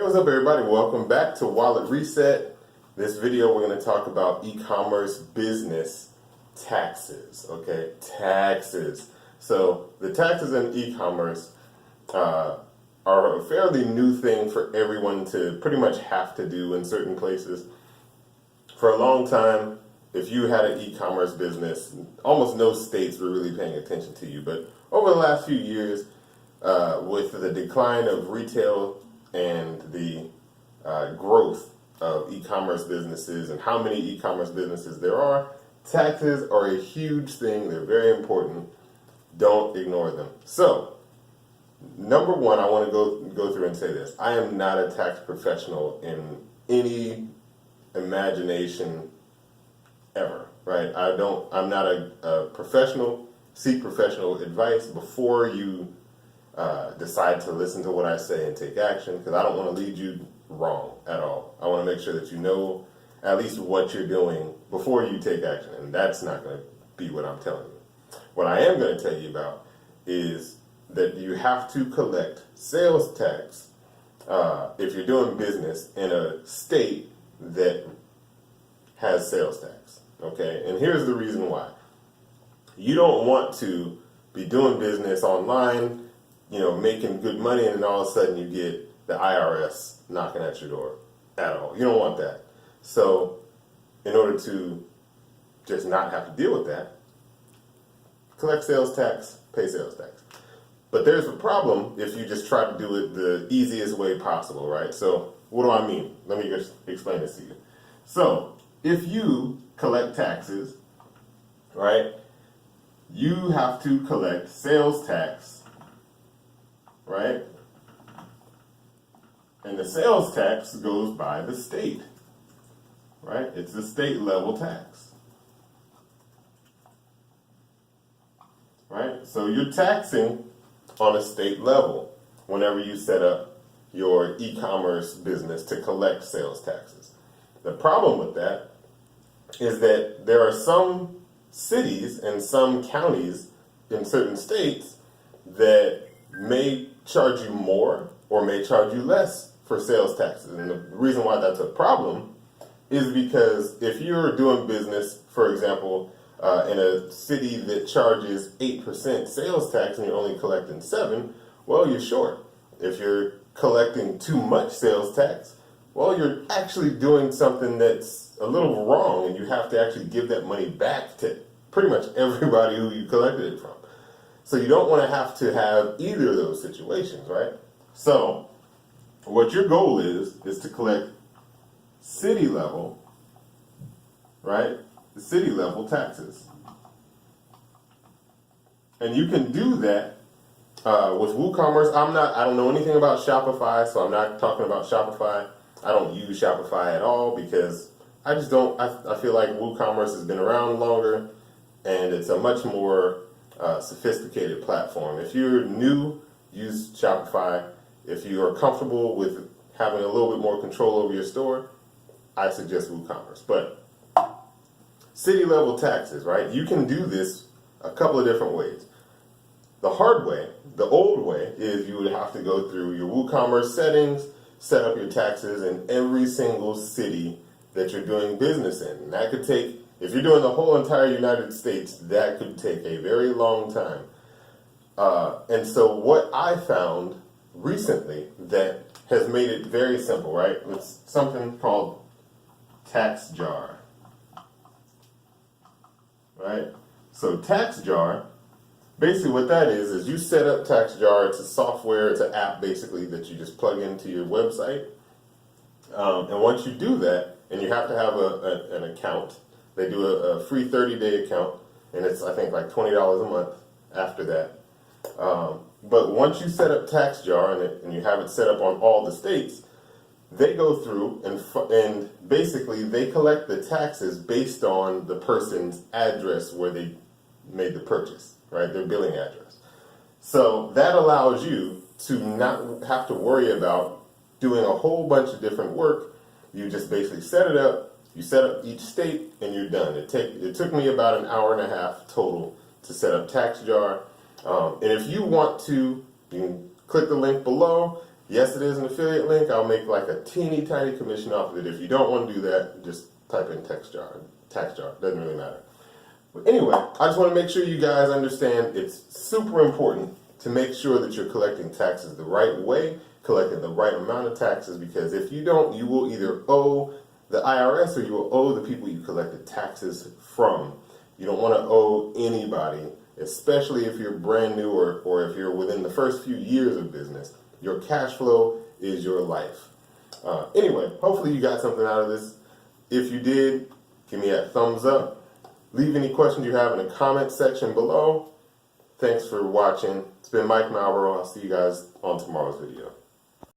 what's up everybody? Welcome back to Wallet Reset. This video we're going to talk about e-commerce business taxes, okay? Taxes. So the taxes in e-commerce are a fairly new thing for everyone to pretty much have to do in certain places. For a long time, if you had an e-commerce business, almost no states were really paying attention to you. But over the last few years, with the decline of retail and the growth of e-commerce businesses and how many e-commerce businesses there are, taxes are a huge thing. They're very important. Don't ignore them. So, number one, I want to go through and say this. I am not a tax professional in any imagination ever, right? I'm not a professional. Seek professional advice before you decide to listen to what I say and take action, because I don't want to lead you wrong at all. I want to make sure that you know at least what you're doing before you take action, and that's not going to be what I'm telling you. What I am going to tell you about is that you have to collect sales tax if you're doing business in a state that has sales tax, okay? And here's the reason why. You don't want to be doing business online, making good money, and then all of a sudden you get the IRS knocking at your door at all. You don't want that. So in order to just not have to deal with that, collect sales tax, pay sales tax. But there's a problem if you just try to do it the easiest way possible, right? So what do I mean? Let me just explain this to you. So if you collect taxes, right, you have to collect sales tax, right? And the sales tax goes by the state, right? It's the state level tax, right? So you're taxing on a state level whenever you set up your e-commerce business to collect sales taxes. The problem with that is that there are some cities and some counties in certain states that may charge you more or may charge you less for sales taxes. And the reason why that's a problem is because if you're doing business, for example, in a city that charges 8% sales tax and you're only collecting 7%, well, you're short. If you're collecting too much sales tax, well, you're actually doing something that's a little wrong, and you have to actually give that money back to pretty much everybody who you collected it from. So you don't want to have either of those situations, right? So what your goal is to collect city level, right? The city level taxes. And you can do that with WooCommerce. I don't know anything about Shopify, so I'm not talking about Shopify. I don't use Shopify at all because I just don't. I feel like WooCommerce has been around longer, and it's a much more sophisticated platform. If you're new, use Shopify. If you are comfortable with having a little bit more control over your store, I suggest WooCommerce. But city level taxes, right? You can do this a couple of different ways. The hard way, the old way, is you would have to go through your WooCommerce settings, set up your taxes in every single city that you're doing business in. And that could take, if you're doing the whole entire United States, that could take a very long time. And so what I found recently that has made it very simple, right? It's something called TaxJar, right? So TaxJar, basically what that is you set up TaxJar. It's a software, it's an app basically that you just plug into your website. And once you do that, and you have to have an account, they do a free 30-day account, and it's I think like $20 a month after that. But once you set up TaxJar and you have it set up on all the states, they go through and basically they collect the taxes based on the person's address where they made the purchase, right? Their billing address. So that allows you to not have to worry about doing a whole bunch of different work. You just basically set it up, you set up each state, and you're done. It took me about an hour and a half total to set up TaxJar. And if you want to, you can click the link below Yes, it is an affiliate link. I'll make like a teeny tiny commission off of it. If you don't want to do that, just type in tax jar. Doesn't really matter. But anyway, I just want to make sure you guys understand it's super important to make sure that you're collecting taxes the right way, collecting the right amount of taxes, because if you don't, you will either owe the IRS or you will owe the people you collected taxes from. You don't want to owe anybody, especially if you're brand new or if you're within the first few years of business. Your cash flow is your life. Anyway, hopefully you got something out of this. If you did, give me a thumbs up. Leave any questions you have in the comment section below. Thanks for watching. It's been Mike Malborough. I'll see you guys on tomorrow's video.